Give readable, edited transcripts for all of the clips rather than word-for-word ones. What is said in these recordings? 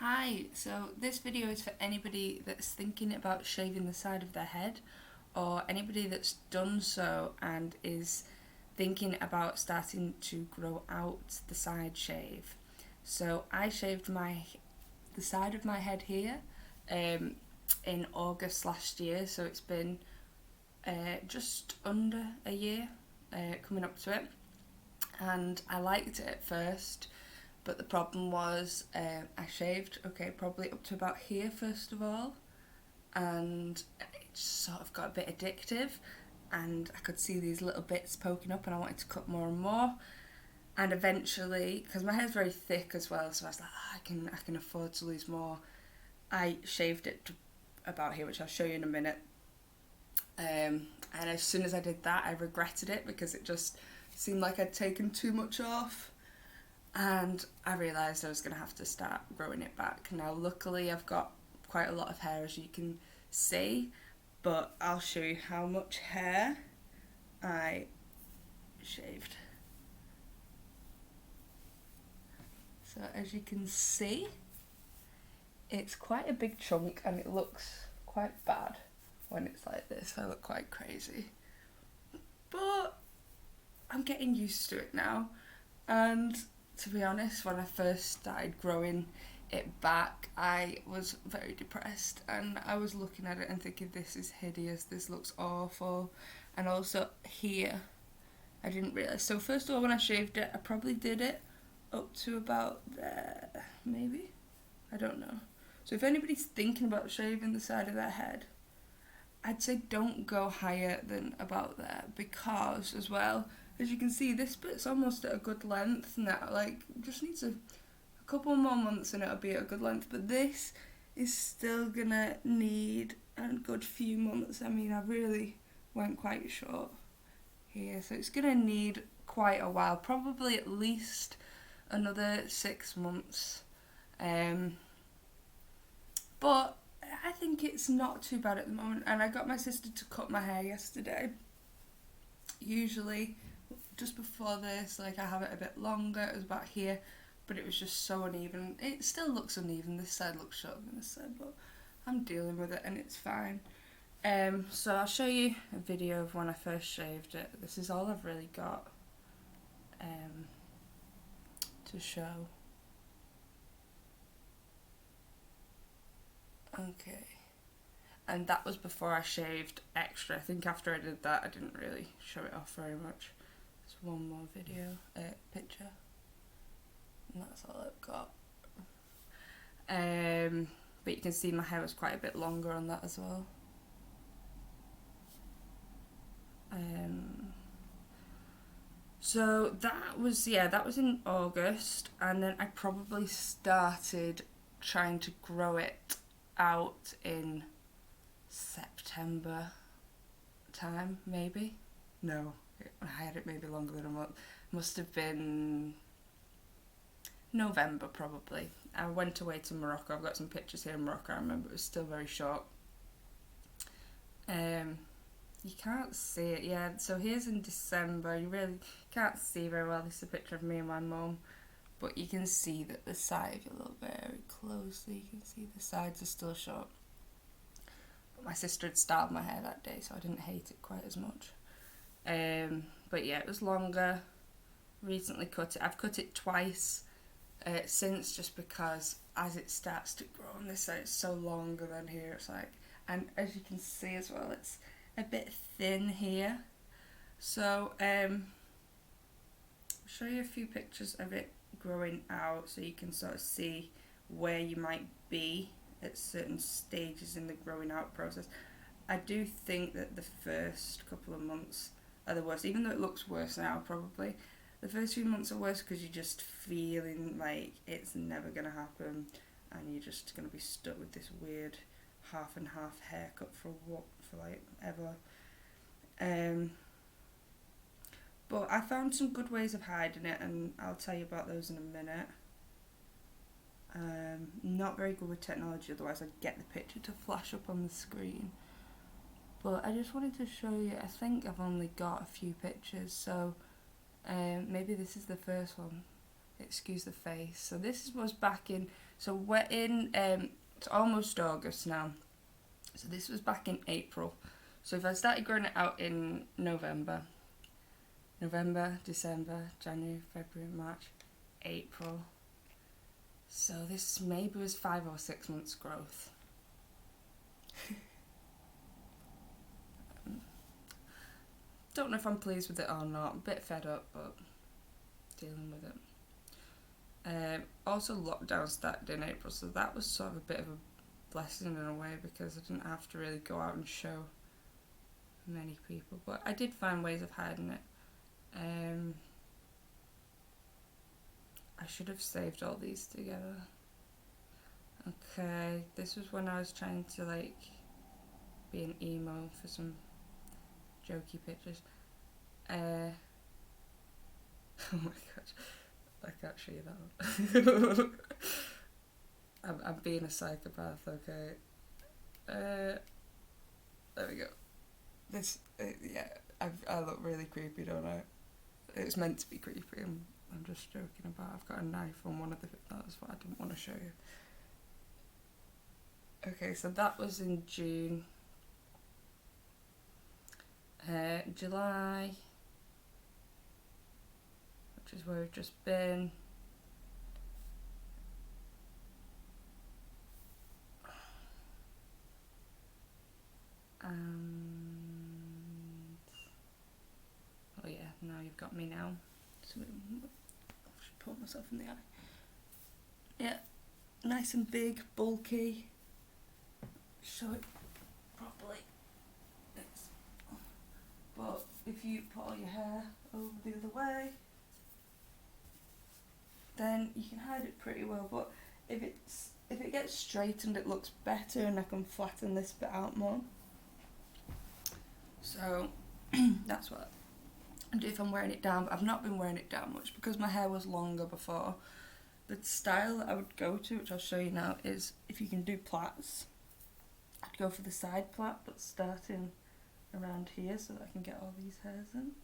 Hi, so this video is for anybody that's thinking about shaving the side of their head or anybody that's done so and is thinking about starting to grow out the side shave. So I shaved the side of my head here in August last year, so it's been just under a year coming up to it, and I liked it at first. But the problem was I shaved, probably up to about here first of all, and it just sort of got a bit addictive, and I could see these little bits poking up and I wanted to cut more and more. And eventually, because my hair's very thick as well, so I was like, I can afford to lose more. I shaved it to about here, which I'll show you in a minute. And as soon as I did that, I regretted it because it just seemed like I'd taken too much off. And I realised I was going to have to start growing it back. Now, luckily, I've got quite a lot of hair, as you can see, but I'll show you how much hair I shaved. So, as you can see, it's quite a big chunk and it looks quite bad when it's like this. I look quite crazy. But I'm getting used to it now, and to be honest, when I first started growing it back, I was very depressed and I was looking at it and thinking, this is hideous, this looks awful. And also here, I didn't realise. So first of all, when I shaved it, I probably did it up to about there, maybe? I don't know. So if anybody's thinking about shaving the side of their head, I'd say don't go higher than about there, because as well, as you can see, this bit's almost at a good length now. Like, just needs a couple more months and it'll be at a good length. But this is still gonna need a good few months. I mean, I really went quite short here, so it's gonna need quite a while. Probably at least another 6 months. But I think it's not too bad at the moment. And I got my sister to cut my hair yesterday. Usually, just before this, like, I have it a bit longer. It was about here, but it was just so uneven. It still looks uneven. This side looks shorter than this side, but I'm dealing with it and it's fine. So I'll show you a video of when I first shaved it. This is all I've really got to show. Okay. And that was before I shaved extra. I think after I did that, I didn't really show it off very much. There's one more picture. And that's all I've got. But you can see my hair was quite a bit longer on that as well. So that was in August, and then I probably started trying to grow it out in September time, maybe. No, I had it maybe longer than a month. Must have been November probably. I went away to Morocco. I've got some pictures here in Morocco. I remember it was still very short. You can't see it, yeah. So here's in December. You really can't see very well. This is a picture of me and my mum. But you can see that the side, if you look very closely, you can see the sides are still short. But my sister had styled my hair that day, so I didn't hate it quite as much. But yeah, it was longer. Recently cut it. I've cut it twice since, just because as it starts to grow on this side, it's so longer than here. It's like, and as you can see as well, it's a bit thin here. So I'll show you a few pictures of it growing out so you can sort of see where you might be at certain stages in the growing out process. I do think that the first couple of months are the worst, even though it looks worse now probably. The first few months are worse because you're just feeling like it's never going to happen and you're just going to be stuck with this weird half and half haircut for like ever. But I found some good ways of hiding it, and I'll tell you about those in a minute. Not very good with technology, otherwise I'd get the picture to flash up on the screen. But I just wanted to show you, I think I've only got a few pictures, so maybe this is the first one. excuse the face. So this was back in, so we're in, it's almost August now. So this was back in April. So if I started growing it out in November, December, January, February, March, April. So this maybe was 5 or 6 months growth. Don't know if I'm pleased with it or not. I'm a bit fed up, but dealing with it. Also lockdown started in April, so that was sort of a bit of a blessing in a way because I didn't have to really go out and show many people, but I did find ways of hiding it. I should have saved all these together. Okay, this was when I was trying to like be an emo for some jokey pictures. Oh my gosh, I can't show you that one. I'm being a psychopath, okay. There we go. This, yeah, I look really creepy, don't I? It's meant to be creepy. I'm just joking about. I've got a knife on one of the. That's what I didn't want to show you. Okay, so that was in June. July, which is where we've just been. Oh yeah, now you've got me now. So I should put myself in the eye. Yeah, nice and big, bulky. Show it properly. But if you put all your hair over the other way, then you can hide it pretty well. But if it gets straightened, it looks better, and I can flatten this bit out more. So that's what I do if I'm wearing it down. But I've not been wearing it down much because my hair was longer before. The style that I would go to, which I'll show you now, is if you can do plaits, I'd go for the side plait, but starting around here so that I can get all these hairs in.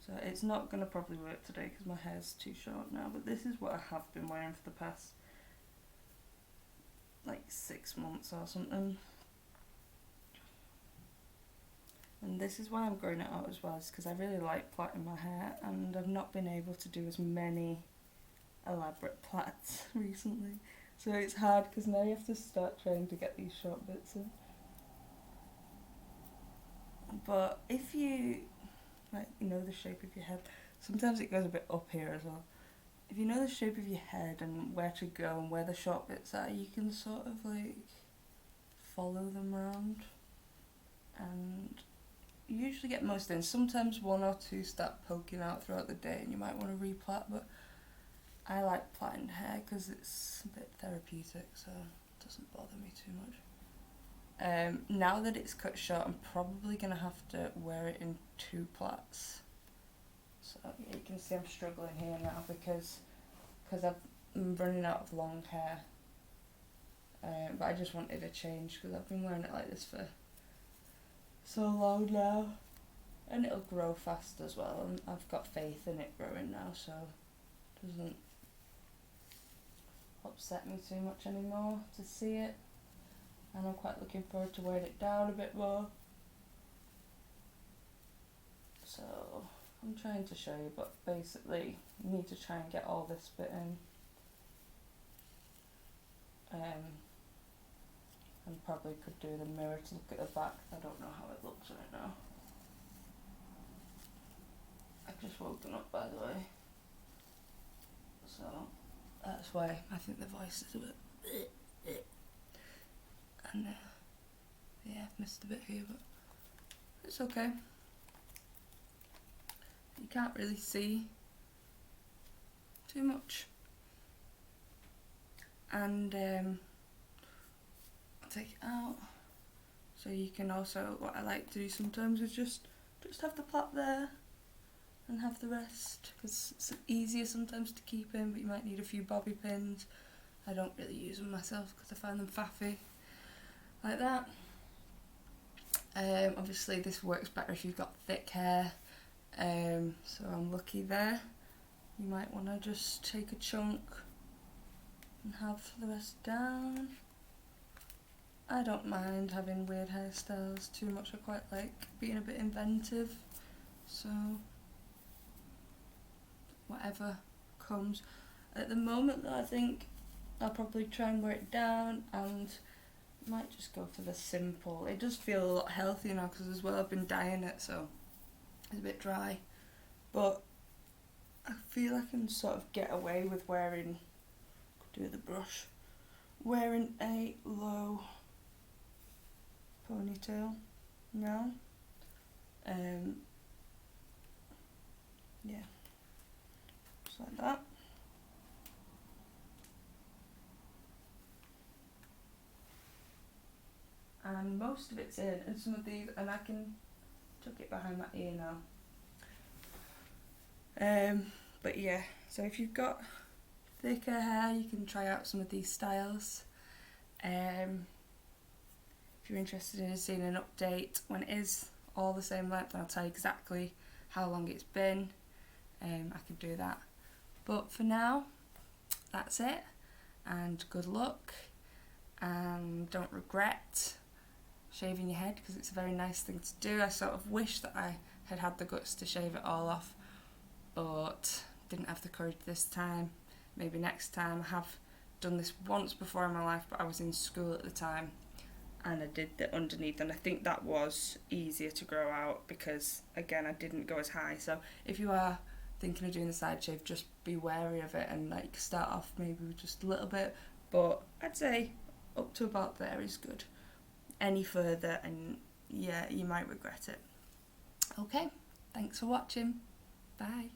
So it's not going to probably work today because my hair's too short now, but this is what I have been wearing for the past like 6 months or something. And this is why I'm growing it out as well, is because I really like plaiting my hair and I've not been able to do as many elaborate plaits recently. So it's hard because now you have to start trying to get these short bits in. But if you, like, you know the shape of your head, sometimes it goes a bit up here as well. If you know the shape of your head and where to go and where the short bits are, you can sort of like follow them around. And you usually get most in. Sometimes 1 or 2 start poking out throughout the day and you might want to replait, but I like plaiting hair because it's a bit therapeutic, so it doesn't bother me too much. Now that it's cut short, I'm probably going to have to wear it in 2 plaits. So yeah, you can see I'm struggling here now because I'm running out of long hair. But I just wanted a change because I've been wearing it like this for so long now. And it'll grow fast as well, and I've got faith in it growing now, so it doesn't upset me too much anymore to see it. And I'm quite looking forward to wearing it down a bit more. So I'm trying to show you, but basically you need to try and get all this bit in. And probably could do the mirror to look at the back. I don't know how it looks right now. I've just woken up, by the way. So that's why I think the voice is a bit and yeah, I've missed a bit here, but it's okay. You can't really see too much. And I'll take it out. So you can also, what I like to do sometimes is just have the plait there and have the rest, because it's easier sometimes to keep in, but you might need a few bobby pins. I don't really use them myself because I find them faffy. Like that. Obviously this works better if you've got thick hair, so I'm lucky there. you might want to just take a chunk and have the rest down. I don't mind having weird hairstyles too much. I quite like being a bit inventive, so whatever comes. At the moment though, I think I'll probably try and wear it down and might just go for the simple. It does feel a lot healthier now because as well I've been dyeing it, so it's a bit dry. But I feel I can sort of get away with wearing, do the brush, wearing a low ponytail now. Yeah, just like that. And most of it's in, and some of these, and I can tuck it behind my ear now. But yeah, so if you've got thicker hair, you can try out some of these styles. If you're interested in seeing an update when it is all the same length, I'll tell you exactly how long it's been. I can do that. But for now, that's it. And good luck. And don't regret shaving your head, because it's a very nice thing to do. I sort of wish that I had had the guts to shave it all off, but didn't have the courage this time. Maybe next time. I have done this once before in my life, but I was in school at the time and I did the underneath, and I think that was easier to grow out because again I didn't go as high. So if you are thinking of doing the side shave, just be wary of it and like start off maybe with just a little bit, but I'd say up to about there is good. Any further and yeah, you might regret it. Okay, thanks for watching. Bye.